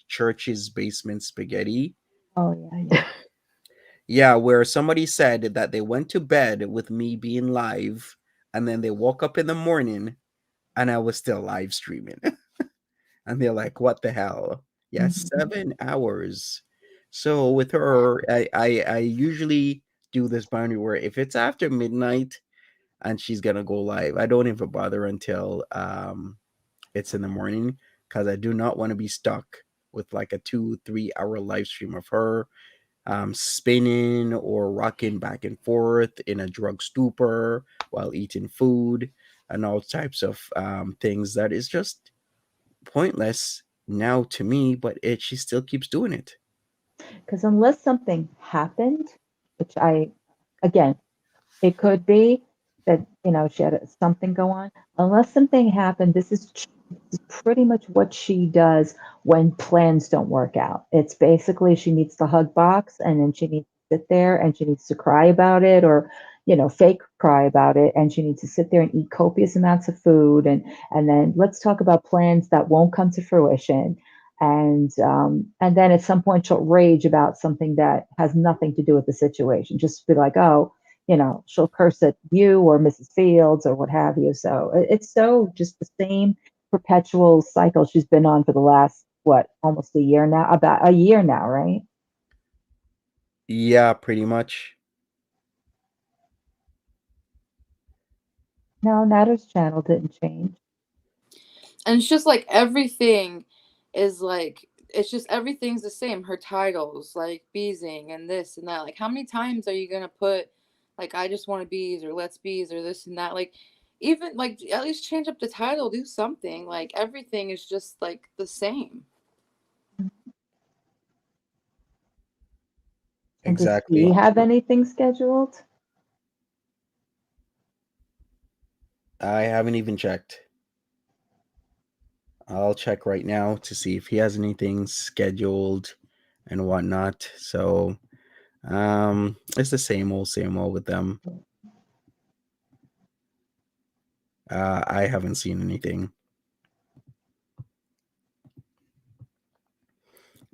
church's basement spaghetti. Oh yeah, yeah. Yeah, where somebody said that they went to bed with me being live, and then they woke up in the morning and I was still live streaming. And they're like, what the hell? Yeah, Mhm. 7 hours. So with her, I usually do this boundary where if it's after midnight, and she's gonna go live. I don't even bother until it's in the morning, because I do not want to be stuck with like a 2-3 hour live stream of her spinning or rocking back and forth in a drug stupor while eating food and all types of things that is just pointless now to me, but she still keeps doing it. Because unless something happened, which again, it could be that, she had something go on. Unless something happened, this is pretty much what she does when plans don't work out. It's basically she needs the hug box, and then she needs to sit there and she needs to cry about it, or, fake cry about it. And she needs to sit there and eat copious amounts of food. And then let's talk about plans that won't come to fruition. And then at some point she'll rage about something that has nothing to do with the situation. Just be like, oh, she'll curse at you or Mrs. Fields or what have you. So it's so just the same perpetual cycle she's been on for the last, what, almost a year now? About a year now, right? Yeah, pretty much. No, Nader's channel didn't change. And it's just like everything is like, it's just everything's the same. Her titles, like beesing and this and that. Like, how many times are you gonna put like I just want to bees or let's bees or this and that? Like, even like at least change up the title, do something. Like everything is just like the same. And does Exactly. he have anything scheduled? I haven't even checked. I'll check right now to see if he has anything scheduled and whatnot. So it's the same old with them. I haven't seen anything.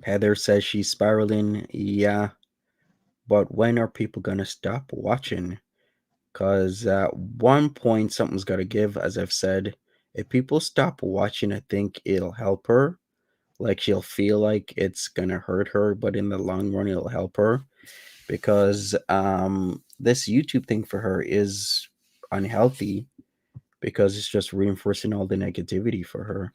Heather says she's spiraling. Yeah, but when are people gonna stop watching? Because at one point something's gotta give. As I've said, if people stop watching, I think it'll help her. Like, she'll feel like it's gonna hurt her, but in the long run it'll help her, because this YouTube thing for her is unhealthy, because it's just reinforcing all the negativity for her.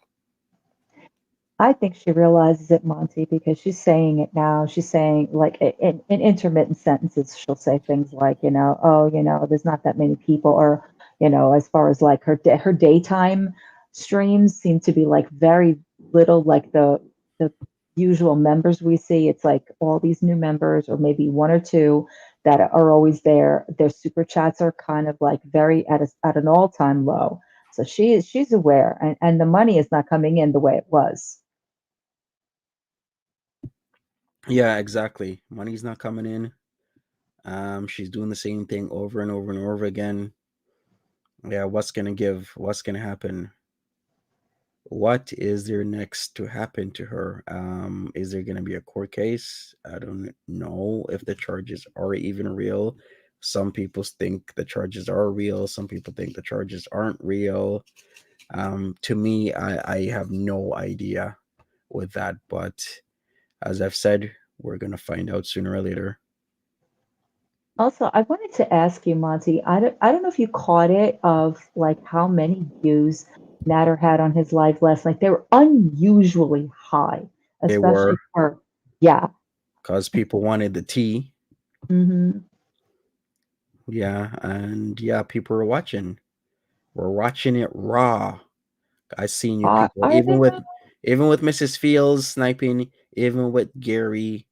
I think she realizes it, Monty, because she's saying it now. She's saying, like, in intermittent sentences, she'll say things like, oh, there's not that many people, or, as far as like her daytime streams seem to be like very little, like the usual members we see. It's like all these new members, or maybe one or two that are always there. Their super chats are kind of like very at an all-time low. So she's aware, and the money is not coming in the way it was. Yeah, exactly. Money's not coming in. She's doing the same thing over and over and over again. Yeah, what's gonna give? What's gonna happen? What is there next to happen to her? Is there gonna be a court case? I don't know if the charges are even real. Some people think the charges are real. Some people think the charges aren't real. To me, I have no idea with that. But as I've said, we're gonna find out sooner or later. Also, I wanted to ask you, Monty, I don't know if you caught it, of like how many views Nader had on his live last night. They were unusually high, They were, especially for, yeah. because people wanted the tea. Hmm. Yeah, and yeah, people were watching. We're watching it raw. I seen you people, Are they not? even with Mrs. Fields sniping, even with Gary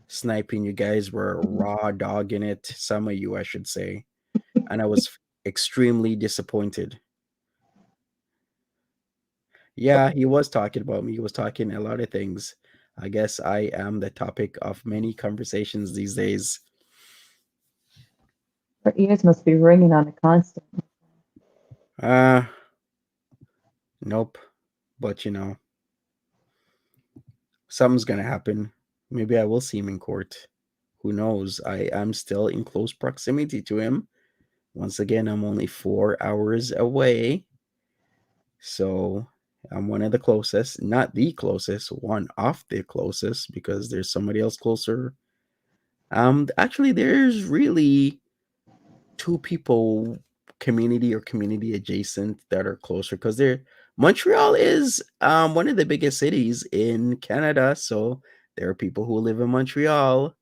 sniping, you guys were raw dogging it. Some of you, I should say, and I was extremely disappointed. Yeah, he was talking about me. He was talking a lot of things. I guess I am the topic of many conversations these days. Her ears must be ringing on a constant. Uh, nope. But something's gonna happen. Maybe I will see him in court. Who knows? I am still in close proximity to him. Once again, I'm only 4 hours away. So I'm one of the closest, not the closest, one of the closest, because there's somebody else closer. Actually, there's really two people community or community adjacent that are closer, because they're Montreal is one of the biggest cities in Canada, so there are people who live in Montreal,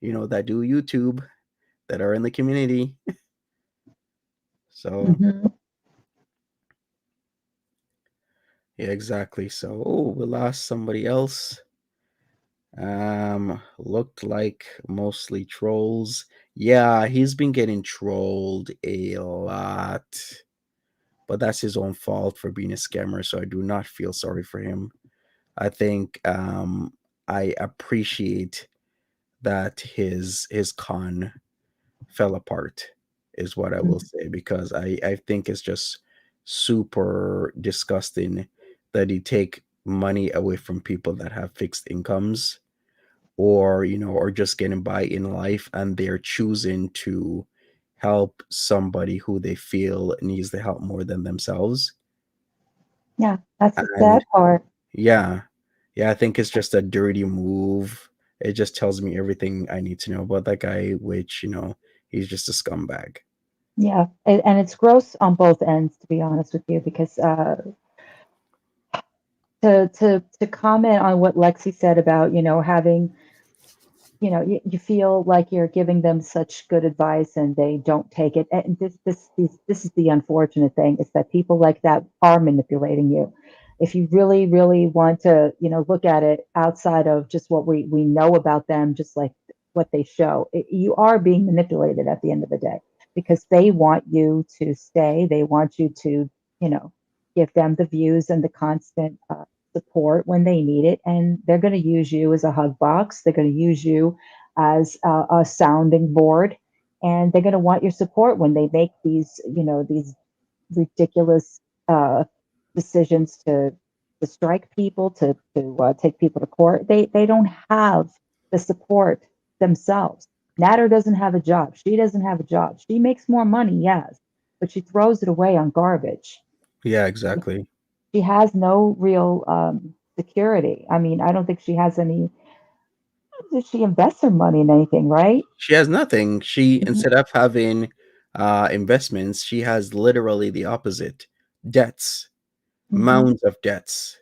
that do YouTube, that are in the community. So Mhm. yeah, exactly. So we lost somebody else. Looked like mostly trolls. Yeah, he's been getting trolled a lot, but that's his own fault for being a scammer. So I do not feel sorry for him. I think I appreciate that his con fell apart, is what I will say, because I think it's just super disgusting that he take money away from people that have fixed incomes, or just getting by in life, and they're choosing to help somebody who they feel needs the help more than themselves. Yeah, that's the And sad part. yeah, yeah, I think it's just a dirty move. It just tells me everything I need to know about that guy, which, he's just a scumbag. Yeah, and it's gross on both ends, to be honest with you, because to comment on what Lexi said about, having, you feel like you're giving them such good advice and they don't take it. And this is the unfortunate thing, is that people like that are manipulating you. If you really, really want to, look at it outside of just what we know about them, just like what they show, you are being manipulated at the end of the day, because they want you to stay. They want you to, you know, give them the views and the constant support when they need it, and they're going to use you as a hug box. They're going to use you as a sounding board, and they're going to want your support when they make these ridiculous uh, decisions to strike people, to take people to court. They don't have the support themselves. Nader doesn't have a job. She doesn't have a job. She makes more money, yes, but she throws it away on garbage. Yeah, exactly. She has no real security. I mean, I don't think she has any. Did she invest her money in anything, right? She has nothing. She, Mhm, instead of having investments, she has literally the opposite: debts, mhm. mounds of debts,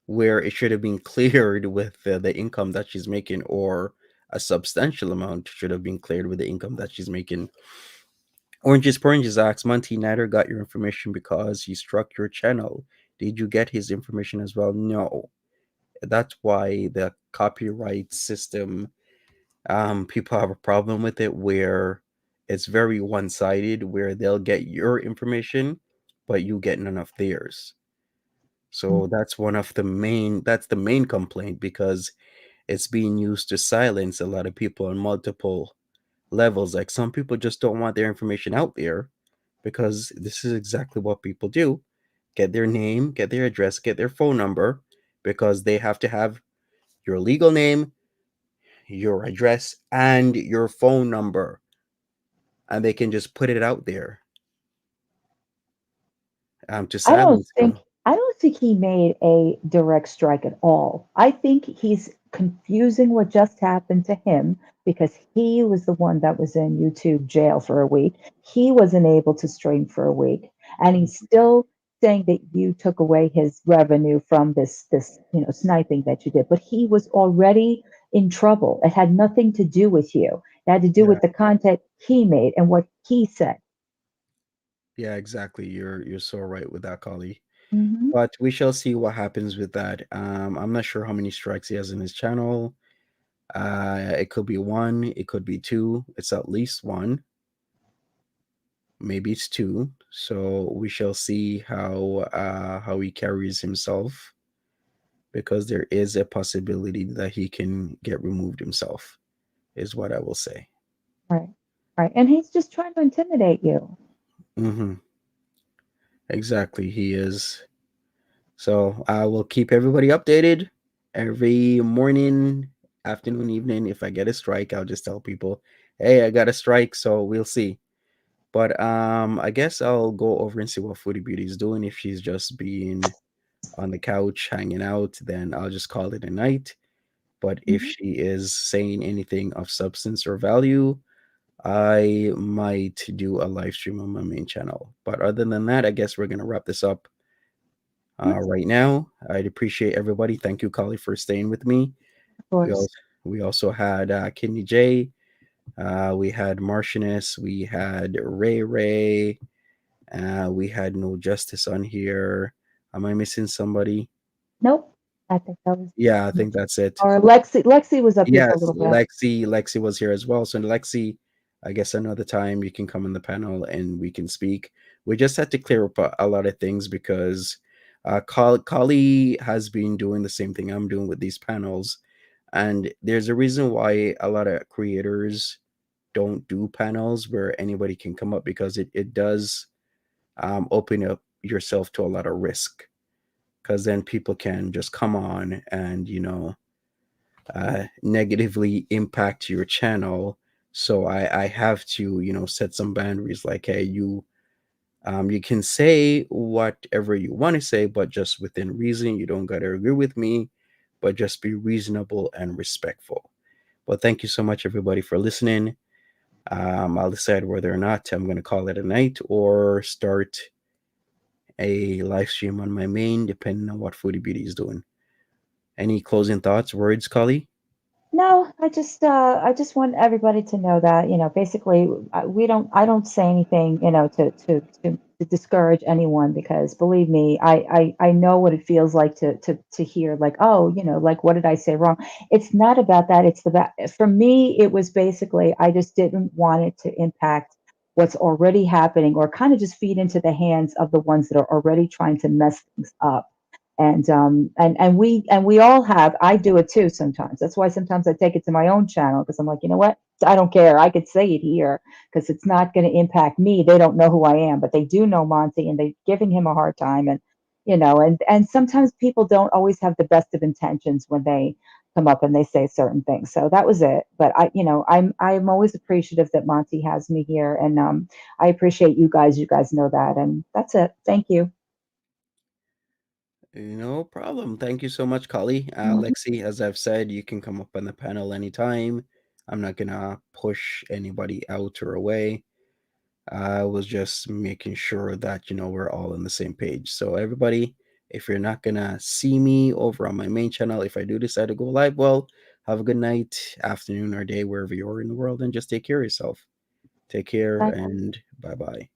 where it should have been cleared with the income that she's making, or a substantial amount should have been cleared with the income that she's making. Oranges Oranges asks, Monty Nader got your information because he struck your channel. Did you get his information as well? No. That's why the copyright system, people have a problem with it, where it's very one-sided, where they'll get your information, but you get none of theirs. So that's the main complaint, because it's being used to silence a lot of people on multiple levels. Like, some people just don't want their information out there, because this is exactly what people do: get their name, get their address, get their phone number, because they have to have your legal name, your address, and your phone number, and they can just put it out there, to I don't silence think you. I don't think he made a direct strike at all. I think he's confusing what just happened to him, because he was the one that was in YouTube jail for a week. He wasn't able to stream for a week, and he's still saying that you took away his revenue from this sniping that you did. But he was already in trouble. It had nothing to do with you. It had to do Yeah, with the content he made and what he said. yeah, exactly. You're so right with that, Collie. Hmm. But we shall see what happens with that. I'm not sure how many strikes he has in his channel. It could be one, it could be two. It's at least one. Maybe it's two. So we shall see how he carries himself, because there is a possibility that he can get removed himself, is what I will say. Right. Right. And he's just trying to intimidate you. Hmm. Exactly, he is. So I will keep everybody updated every morning, afternoon, evening. If I get a strike, I'll just tell people, "Hey, I got a strike." So we'll see. But I guess I'll go over and see what Foodie Beauty is doing. If she's just being on the couch hanging out, then I'll just call it a night. But if Mhm. she is saying anything of substance or value, I might do a live stream on my main channel. But other than that, I guess we're gonna wrap this up right now. I'd appreciate everybody. Thank you, Kali, for staying with me. Of We course. also, we also had Kidney J, we had Martianus, we had Ray Ray, we had No Justice on here. Am I missing somebody? Nope. I think that was. Yeah, I think that's it. Or Lexi. Lexi was up here for a Yes, little bit. Lexi was here as well. So Lexi, I guess another time you can come on the panel and we can speak. We just had to clear up a lot of things because Kali has been doing the same thing I'm doing with these panels, and there's a reason why a lot of creators don't do panels where anybody can come up, because it does open up yourself to a lot of risk, because then people can just come on and negatively impact your channel. So I have to set some boundaries, like, hey, you can say whatever you want to say, but just within reason. You don't got to agree with me, but just be reasonable and respectful. But thank you so much, everybody, for listening. I'll decide whether or not I'm going to call it a night or start a live stream on my main, depending on what Foodie Beauty is doing. Any closing thoughts, words, Kali? No, I just want everybody to know that, basically, I don't say anything, to discourage anyone, because believe me, I know what it feels like to hear, like, oh, like, what did I say wrong? It's not about that. For me, it was basically, I just didn't want it to impact what's already happening, or kind of just feed into the hands of the ones that are already trying to mess things up. And we all have. I do it too sometimes. That's why sometimes I take it to my own channel, because I'm like, you know what, I don't care, I could say it here, because it's not going to impact me. They don't know who I am, but they do know Monty, and they're giving him a hard time. And sometimes people don't always have the best of intentions when they come up and they say certain things. So that was it. But I'm always appreciative that Monty has me here, and I appreciate you guys. You guys know that, and that's it. Thank you. No problem. Thank you so much, Kali. Mhm. Lexi, as I've said, you can come up on the panel anytime. I'm not gonna push anybody out or away. I was just making sure that we're all on the same page. So everybody, if you're not gonna see me over on my main channel, if I do decide to go live, well, have a good night, afternoon, or day wherever you are in the world, and just take care of yourself. Take care Bye. and bye bye.